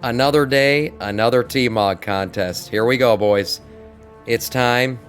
Another day, another T-Mog contest. Here we go, boys. It's time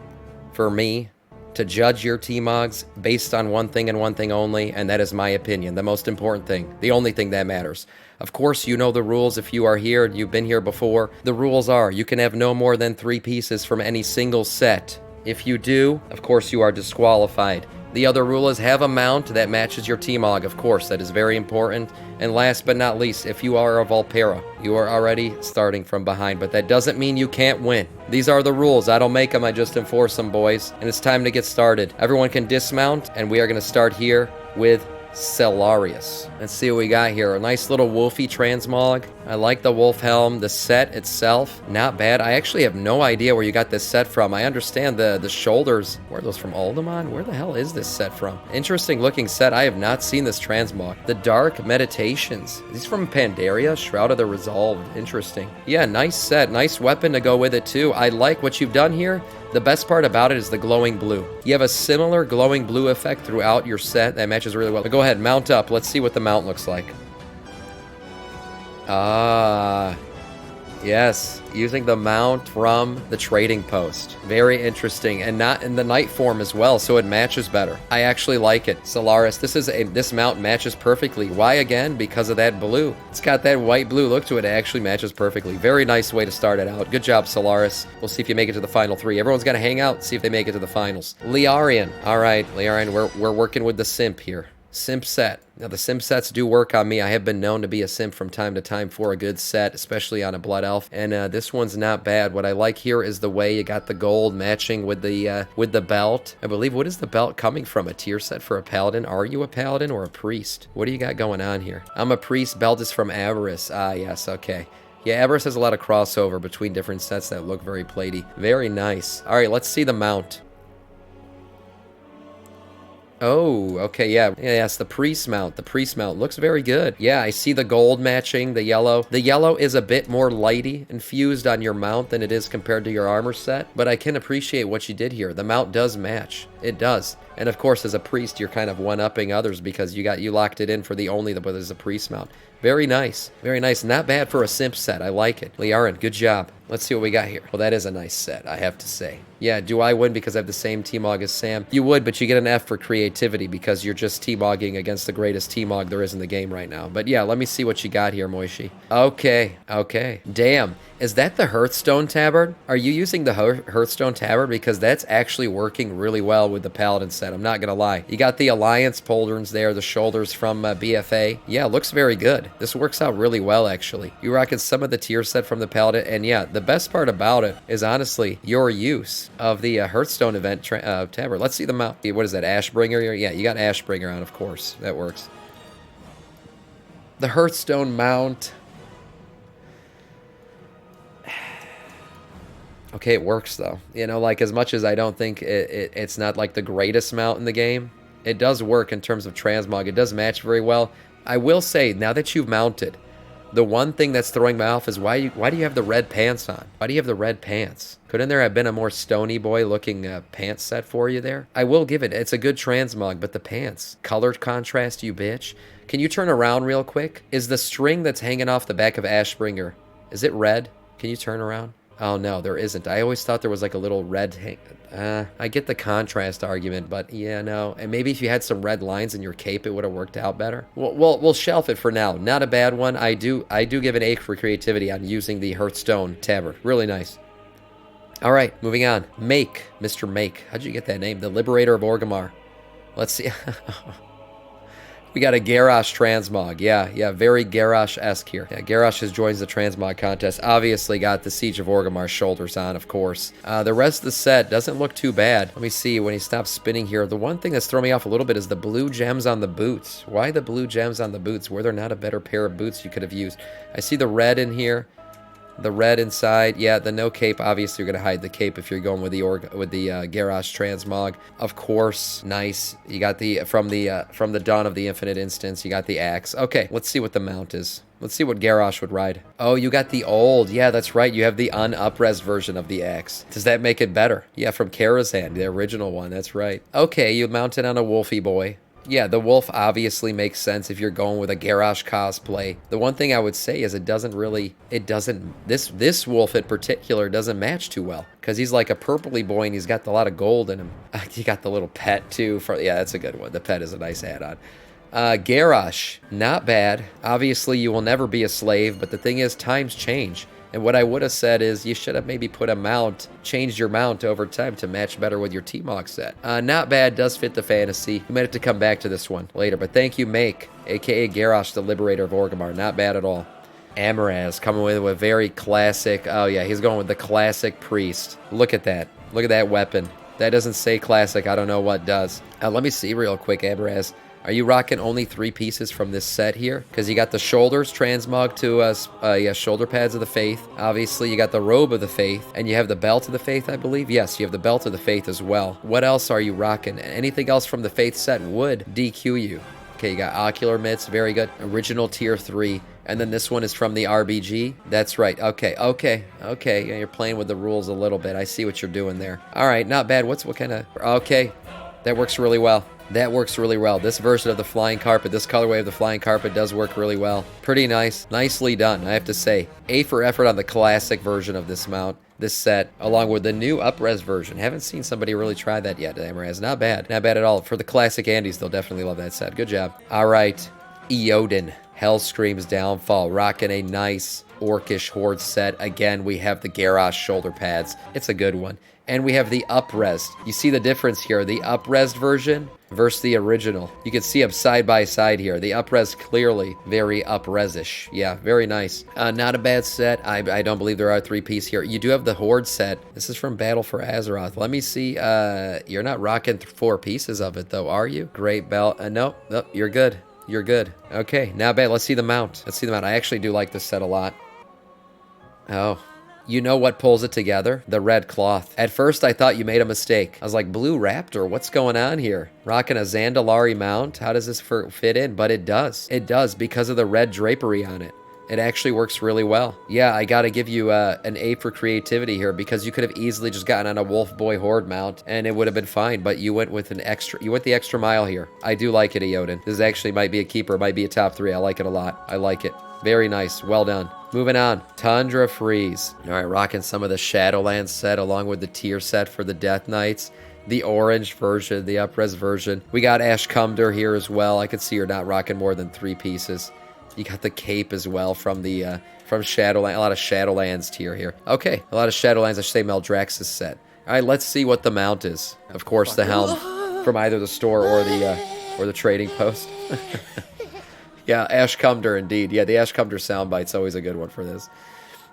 for me to judge your T-Mogs based on one thing and one thing only, and that is my opinion, the most important thing, the only thing that matters. Of course, you know the rules if you are here, you've been here before. The rules are, you can have no more than 3 pieces from any single set. If you do, of course you are disqualified. The other rule is have a mount that matches your T-Mog, of course, that is very important. And last but not least, if you are a Volpera, you are already starting from behind, but that doesn't mean you can't win. These are the rules. I don't make them, I just enforce them, boys. And it's time to get started. Everyone can dismount, and we are going to start here with Celarius. Let's see what we got here. A nice little wolfy transmog. I like the wolf helm. The set itself, not bad. I actually have no idea where you got this set from. I understand the shoulders. Where are those from? Alderman? Where the hell is this set from? Interesting looking set. I have not seen this transmog. The Dark Meditations. These from Pandaria? Shroud of the Resolved. Interesting. Yeah, nice set. Nice weapon to go with it too. I like what you've done here. The best part about it is the glowing blue. You have a similar glowing blue effect throughout your set that matches really well. But go ahead, mount up. Let's see what the mount looks like. Ah, yes. Using the mount from the trading post. Very interesting. And not in the night form as well, so it matches better. I actually like it. Solaris, this mount matches perfectly. Why again? Because of that blue. It's got that white blue look to it. It actually matches perfectly. Very nice way to start it out. Good job, Solaris. We'll see if you make it to the final 3. Everyone's got to hang out, see if they make it to the finals. Liarian. All right, Liarian, we're working with the simp here. Simp set. Now, the simp sets do work on me. I have been known to be a simp from time to time for a good set, especially on a Blood Elf. And this one's not bad. What I like here is the way you got the gold matching with the belt. I believe, what is the belt coming from? A tier set for a paladin? Are you a paladin or a priest? What do you got going on here? I'm a priest. Belt is from Avarice. Ah, yes, okay. Yeah, Avarice has a lot of crossover between different sets that look very platey. Very nice. All right, let's see the mount. Oh, okay, yeah. Yes, the priest mount. The priest mount looks very good. Yeah, I see the gold matching the yellow. The yellow is a bit more lighty infused on your mount than it is compared to your armor set, but I can appreciate what you did here. The mount does match. It does. And of course, as a priest, you're kind of one-upping others because you locked it in for the only but there's a priest mount. Very nice. Very nice. Not bad for a simp set. I like it. Liarin, good job. Let's see what we got here. Well, that is a nice set, I have to say. Yeah, do I win because I have the same T-Mog as Sam? You would, but you get an F for creativity because you're just T-Mogging against the greatest T-Mog there is in the game right now. But yeah, let me see what you got here, Moishi. Okay, okay. Damn. Is that the Hearthstone tabard? Are you using the Hearthstone tabard? Because that's actually working really well with the Paladin set. I'm not going to lie. You got the Alliance pauldrons there, the shoulders from BFA. Yeah, looks very good. This works out really well, actually. You rocking some of the tier set from the Paladin. And yeah, the best part about it is honestly your use of the Hearthstone event tabard. Let's see the mount. What is that, Ashbringer? Yeah, you got Ashbringer on, of course. That works. The Hearthstone mount. Okay, it works though. You know, like as much as I don't think it's not like the greatest mount in the game, it does work in terms of transmog. It does match very well. I will say, now that you've mounted, the one thing that's throwing me off is why do you have the red pants on? Why do you have the red pants? Couldn't there have been a more stony boy looking pants set for you there? I will give it. It's a good transmog, but the pants. Color contrast, you bitch. Can you turn around real quick? Is the string that's hanging off the back of Ashbringer, is it red? Can you turn around? Oh, no, there isn't. I always thought there was like a little red I get the contrast argument, but yeah, no. And maybe if you had some red lines in your cape, it would have worked out better. We'll shelf it for now. Not a bad one. I do give an A for creativity on using the Hearthstone tabard. Really nice. All right, moving on. Make, Mr. Make. How'd you get that name? The Liberator of Orgrimmar. Let's see. We got a Garrosh transmog. Yeah, very Garrosh-esque here. Yeah, Garrosh has joined the transmog contest. Obviously got the Siege of Orgrimmar shoulders on, of course. The rest of the set doesn't look too bad. Let me see when he stops spinning here. The one thing that's throwing me off a little bit is the blue gems on the boots. Why the blue gems on the boots? Were there not a better pair of boots you could have used? I see the red in here. The red inside, yeah, the no cape. Obviously, you're gonna hide the cape if you're going with the Garrosh transmog. Of course, nice. You got the from the Dawn of the Infinite instance. You got the axe. Okay, let's see what the mount is. Let's see what Garrosh would ride. Oh, you got the old. Yeah, that's right. You have the un-up-res version of the axe. Does that make it better? Yeah, from Karazhan, the original one. That's right. Okay, you mounted on a Wolfie boy. Yeah, the wolf obviously makes sense if you're going with a Garrosh cosplay. The one thing I would say is this wolf in particular doesn't match too well because he's like a purpley boy and he's got a lot of gold in him. You got the little pet too. Yeah, that's a good one. The pet is a nice add-on. Garrosh, not bad. Obviously, you will never be a slave, but the thing is, times change. And what I would have said is you should have maybe put a mount, changed your mount over time to match better with your T-Mog set. Not bad, does fit the fantasy. You might have to come back to this one later, but thank you, Make, aka Garrosh, the Liberator of Orgrimmar. Not bad at all. Amorz coming with a very classic, oh yeah, he's going with the classic priest. Look at that. Look at that weapon. That doesn't say classic, I don't know what does. Let me see real quick, Amorz. Are you rocking only 3 pieces from this set here? Because you got the shoulders, transmog to shoulder pads of the faith. Obviously, you got the robe of the faith, and you have the belt of the faith, I believe. Yes, you have the belt of the faith as well. What else are you rocking? Anything else from the faith set would DQ you. Okay, you got ocular mitts, very good. Original tier 3. And then this one is from the RBG. That's right. Okay. Yeah, you're playing with the rules a little bit. I see what you're doing there. All right, not bad. What kind of... Okay, that works really well. That works really well. This version of the flying carpet, this colorway of the flying carpet does work really well. Pretty nice. Nicely done, I have to say. A for effort on the classic version of this mount, this set, along with the new up-res version. Haven't seen somebody really try that yet, Amorz. Not bad. Not bad at all. For the classic Andes, they'll definitely love that set. Good job. All right. Aodin. Hellscream's Downfall. Rocking a nice Orcish Horde set. Again, we have the Garrosh shoulder pads. It's a good one. And we have the up-res. You see the difference here. The up-res version versus the original. You can see them side by side here. The up-res clearly very up-res-ish. Yeah, very nice. Not a bad set. I don't believe there are 3-piece here. You do have the Horde set. This is from Battle for Azeroth. Let me see. You're not rocking 4 pieces of it, though, are you? Great belt. Nope, you're good. You're good. Okay, not bad. Let's see the mount. Let's see the mount. I actually do like this set a lot. Oh. You know what pulls it together? The red cloth. At first, I thought you made a mistake. I was like, Blue Raptor, what's going on here? Rocking a Zandalari mount? How does this fit in? But it does. It does because of the red drapery on it. It actually works really well. Yeah, I gotta give you an A for creativity here because you could have easily just gotten on a Wolf Boy Horde mount and it would have been fine, but you went with you went the extra mile here. I do like it, Aodin. This actually might be a keeper, might be a top 3. I like it a lot. I like it. Very nice. Well done. Moving on. Tundra Freeze. All right, rocking some of the Shadowlands set along with the tier set for the Death Knights. The orange version, the up-res version. We got Ashkumdur here as well. I can see you're not rocking more than 3 pieces. You got the cape as well from the from Shadowlands. A lot of Shadowlands tier here. Okay, a lot of Shadowlands. I should say Meldrax's set. All right, let's see what the mount is. Of course, the helm from either the store or the trading post. Yeah, Ashkumdur indeed. Yeah, the Ashkumdur soundbite's always a good one for this.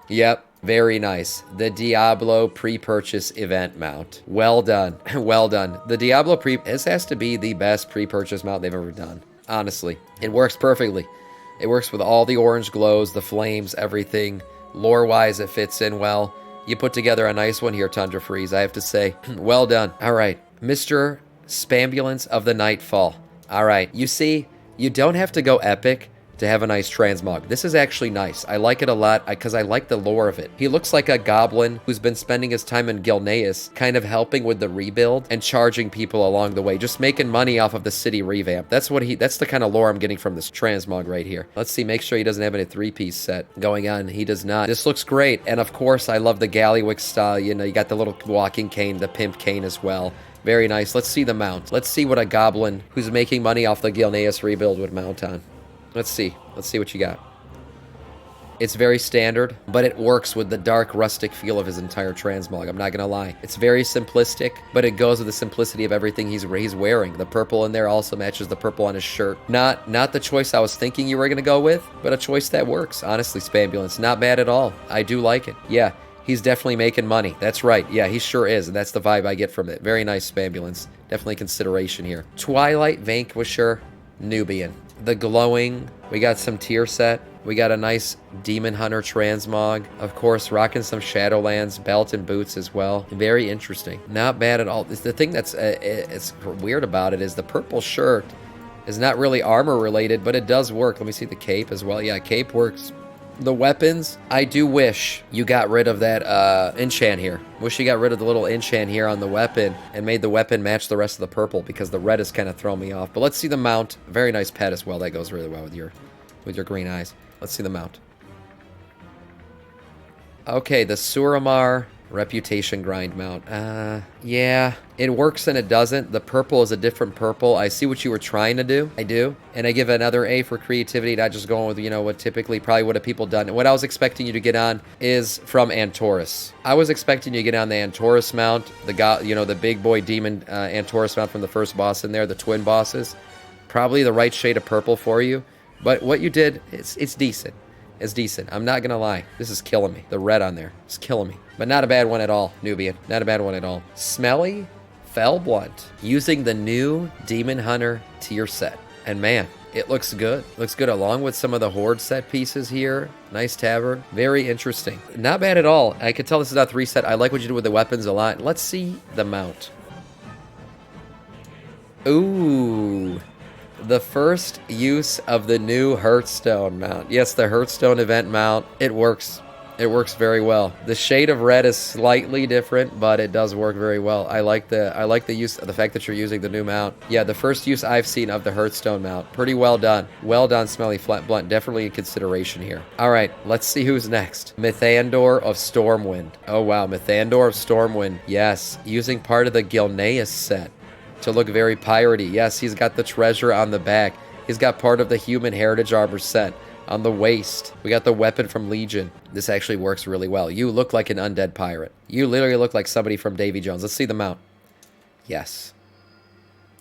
Yep, very nice. The Diablo pre-purchase event mount. Well done. Well done. The Diablo this has to be the best pre-purchase mount they've ever done. Honestly, it works perfectly. It works with all the orange glows, the flames, everything. Lore-wise, it fits in well. You put together a nice one here, Tundra Freeze, I have to say. Well done. All right, Mr. Spambulance of the Nightfall. All right, you see, you don't have to go epic to have a nice transmog. This is actually nice. I like it a lot because I like the lore of it. He looks like a goblin who's been spending his time in Gilneas, kind of helping with the rebuild and charging people along the way, just making money off of the city revamp. That's the kind of lore I'm getting from this transmog right here. Let's see, make sure he doesn't have any 3-piece set going on. He does not. This looks great. And of course, I love the Galliwick style. You know, you got the little walking cane, the pimp cane as well. Very nice. Let's see the mount. Let's see what a goblin who's making money off the Gilneas rebuild would mount on. Let's see. Let's see what you got. It's very standard, but it works with the dark, rustic feel of his entire transmog. I'm not going to lie. It's very simplistic, but it goes with the simplicity of everything he's wearing. The purple in there also matches the purple on his shirt. Not the choice I was thinking you were going to go with, but a choice that works. Honestly, Spambulance, not bad at all. I do like it. Yeah, he's definitely making money. That's right. Yeah, he sure is, and that's the vibe I get from it. Very nice, Spambulance. Definitely consideration here. Twilight, Vanquisher, Nubian. The glowing, we got some tier set. We got a nice Demon Hunter transmog. Of course, rocking some Shadowlands, belt and boots as well. Very interesting. Not bad at all. The thing that's it's weird about it is the purple shirt is not really armor related, but it does work. Let me see the cape as well. Yeah, cape works The weapons, I do wish you got rid of that enchant here. Wish you got rid of the little enchant here on the weapon and made the weapon match the rest of the purple, because the red is kind of throwing me off. But let's see the mount. Very nice pet as well. That goes really well with your green eyes. Let's see the mount. Okay, the Suramar reputation grind mount. Yeah, it works and it doesn't. The purple is a different purple. I see what you were trying to do. I do. And I give another A for creativity, not just going with, you know, what typically probably would have people done. And what I was expecting you to get on is from Antorus. I was expecting you to get on the Antorus mount, the big boy demon Antorus mount from the first boss in there, the twin bosses. Probably the right shade of purple for you. But what you did, it's decent. It's decent. I'm not going to lie. This is killing me. The red on there is killing me. But not a bad one at all, Nubian. Not a bad one at all. Smelly, Fell Blunt, using the new Demon Hunter tier set. And man, it looks good. Looks good along with some of the Horde set pieces here. Nice tavern. Very interesting. Not bad at all. I can tell this is not 3 set. I like what you do with the weapons a lot. Let's see the mount. Ooh. The first use of the new Hearthstone mount. Yes, the Hearthstone event mount. It works. It works very well. The shade of red is slightly different, but it does work very well. I like the use of the fact that you're using the new mount. Yeah, the first use I've seen of the Hearthstone mount. Pretty well done. Well done, Smelly Flat Blunt. Definitely in consideration here. All right, let's see who's next. Mythandor of Stormwind. Oh wow, Mythandor of Stormwind. Yes, using part of the Gilneas set to look very piratey. Yes, he's got the treasure on the back. He's got part of the human heritage armor set on the waist. We got the weapon from Legion. This actually works really well. You look like an undead pirate. You literally look like somebody from Davy Jones. Let's see the mount. Yes.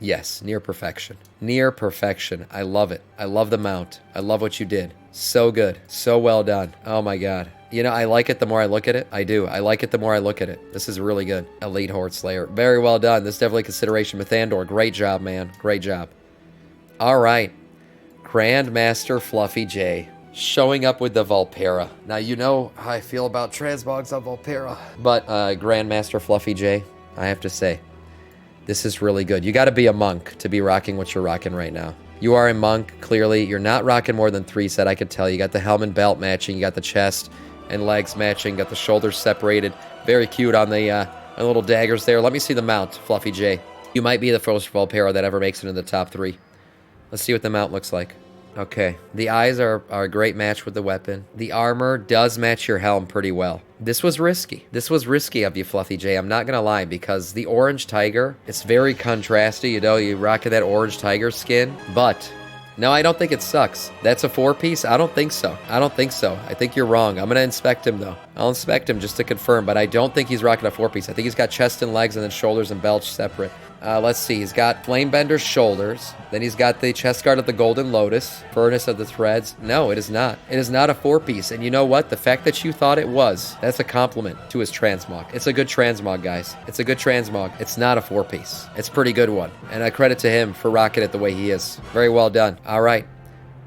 Yes, near perfection. Near perfection. I love it. I love the mount. I love what you did. So good. So well done. Oh my god. You know, I like it the more I look at it. I do. I like it the more I look at it. This is really good. Elite Horde Slayer. Very well done. This is definitely consideration. Mythandor, great job, man. Great job. All right. Grandmaster Fluffy J. Showing up with the Vulpera. Now, you know how I feel about Transmogs on Vulpera. But Grandmaster Fluffy J, I have to say, this is really good. You got to be a monk to be rocking what you're rocking right now. You are a monk, clearly. You're not rocking more than 3 set, I could tell. You got the helmet belt matching. You got the chest and legs matching. Got the shoulders separated. Very cute on the little daggers there. Let me see the mount, Fluffy J. You might be the first Vulpera that ever makes it in the top 3. Let's see what the mount looks like. Okay, the eyes are a great match with the weapon. The armor does match your helm pretty well. This was risky. This was risky of you, Fluffy J. I'm not gonna lie, because the orange tiger, it's very contrasty. You know, you rock that orange tiger skin, but no, I don't think it sucks. That's a 4-piece? I don't think so. I don't think so. I think you're wrong. I'm gonna inspect him though. I'll inspect him just to confirm, but I don't think he's rocking a 4-piece. I think he's got chest and legs and then shoulders and belch separate. Let's see. He's got Flamebender's shoulders. Then he's got the chest guard of the Golden Lotus. Furnace of the Threads. No, it is not. It is not a 4-piece. And you know what? The fact that you thought it was, that's a compliment to his Transmog. It's a good Transmog, guys. It's a good Transmog. It's not a 4-piece. It's a pretty good one. And I credit to him for rocking it the way he is. Very well done. All right.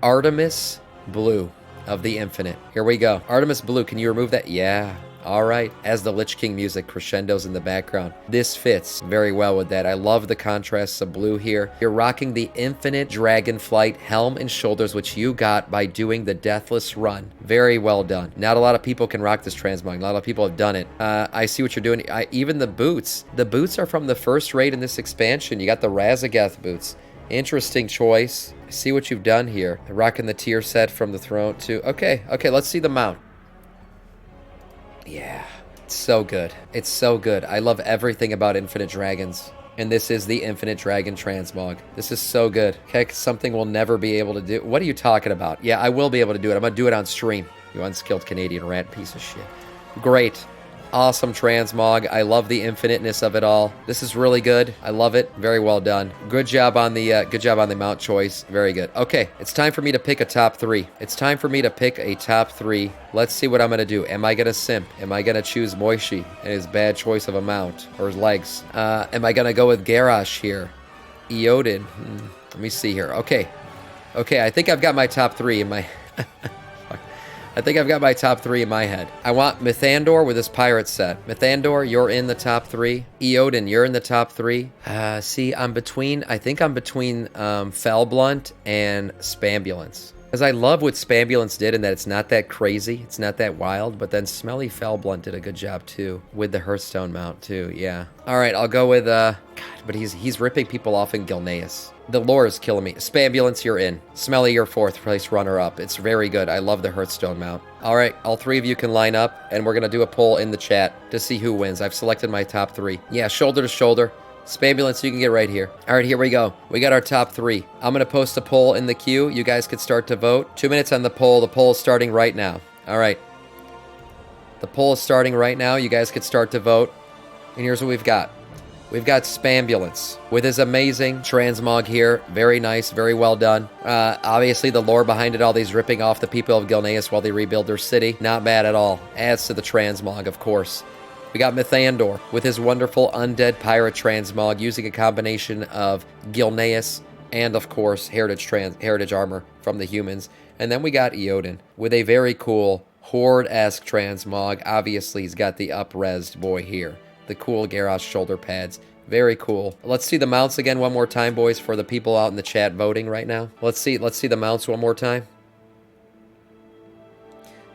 Artemis Blue of the Infinite. Here we go. Artemis Blue. Can you remove that? Yeah. All right, as the Lich King music crescendos in the background. This fits very well with that. I love the contrasts of blue here. You're rocking the Infinite Dragonflight helm and shoulders, which you got by doing the Deathless Run. Very well done. Not a lot of people can rock this Transmog. Not a lot of people have done it. I see what you're doing. Even the boots. The boots are from the first raid in this expansion. You got the Razageth boots. Interesting choice. I see what you've done here. Rocking the tier set from the throne too. Okay, let's see the mount. Yeah, it's so good. It's so good. I love everything about Infinite Dragons. And this is the Infinite Dragon Transmog. This is so good. Heck, something we'll never be able to do. What are you talking about? Yeah, I will be able to do it. I'm going to do it on stream. You unskilled Canadian rat piece of shit. Great. Awesome Transmog. I love the infiniteness of it all. This is really good. I love it. Very well done. Good job on the mount choice. Very good. Okay, it's time for me to pick a top 3. It's time for me to pick a top 3. Let's see what I'm gonna do. Am I gonna simp? Am I gonna choose Moishi and his bad choice of a mount or his legs? Am I gonna go with Gash here? Aodin. Let me see here. Okay, I think I've got my top 3 in my. I think I've got my top 3 in my head. I want Mythandor with his pirate set. Mythandor, you're in the top 3. Aodin, you're in the top 3. See, I think I'm between Fellblunt and Spambulance. Because I love what Spambulance did in that it's not that crazy, it's not that wild, but then Smelly Fellblunt did a good job too, with the Hearthstone mount too, yeah. Alright, I'll go with, God, but he's ripping people off in Gilneas. The lore is killing me. Spambulance, you're in. Smelly, you're 4th place runner-up. It's very good. I love the Hearthstone mount. Alright, all 3 of you can line up, and we're going to do a poll in the chat to see who wins. I've selected my top 3. Yeah, shoulder to shoulder. Spambulance, you can get right here. Alright, here we go. We got our top 3. I'm going to post a poll in the queue. You guys could start to vote. 2 minutes on the poll. The poll is starting right now. Alright. The poll is starting right now. You guys could start to vote. And here's what we've got. We've got Spambulance with his amazing Transmog here. Very nice, very well done. Obviously, the lore behind it all, these ripping off the people of Gilneas while they rebuild their city. Not bad at all. Adds to the Transmog, of course. We got Mythandor with his wonderful Undead Pirate Transmog using a combination of Gilneas and, of course, Heritage armor from the humans. And then we got Aodin with a very cool Horde-esque Transmog. Obviously, he's got the up-resed boy here. The cool Garrosh shoulder pads. Very cool. Let's see the mounts again one more time, boys, for the people out in the chat voting right now. Let's see the mounts one more time.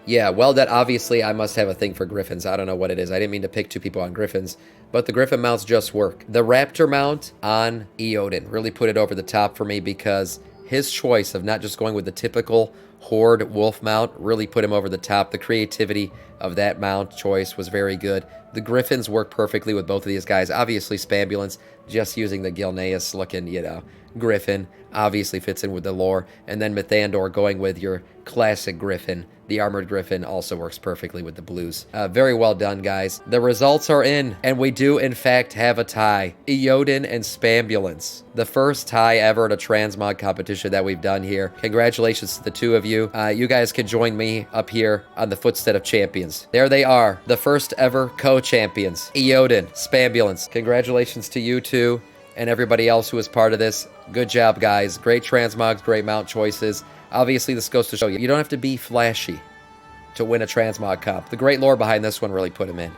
Yeah, well, that obviously I must have a thing for Griffins. I don't know what it is. I didn't mean to pick 2 people on Griffins, but the Griffin mounts just work. The Raptor mount on Aodin really put it over the top for me because his choice of not just going with the typical Horde Wolf mount really put him over the top. The creativity of that mount choice was very good. The Griffins work perfectly with both of these guys. Obviously, Spambulance, just using the Gilneas looking, Griffin, obviously fits in with the lore. And then Mythandor going with your classic Griffin. The Armored Griffin also works perfectly with the blues. Very well done, guys. The results are in, and we do, in fact, have a tie. Aodin and Spambulance. The first tie ever at a Transmog competition that we've done here. Congratulations to the 2 of you. You guys can join me up here on the Footstead of Champions. There they are, the first ever co-champions. Aodin, Spambulance. Congratulations to you 2 and everybody else who was part of this. Good job, guys. Great Transmogs, great mount choices. Obviously, this goes to show you don't have to be flashy to win a Transmog comp. The great lore behind this one really put him in.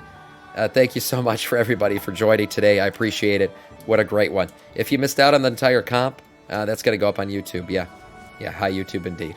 Thank you so much for everybody for joining today. I appreciate it. What a great one. If you missed out on the entire comp, that's going to go up on YouTube. Yeah, hi YouTube indeed.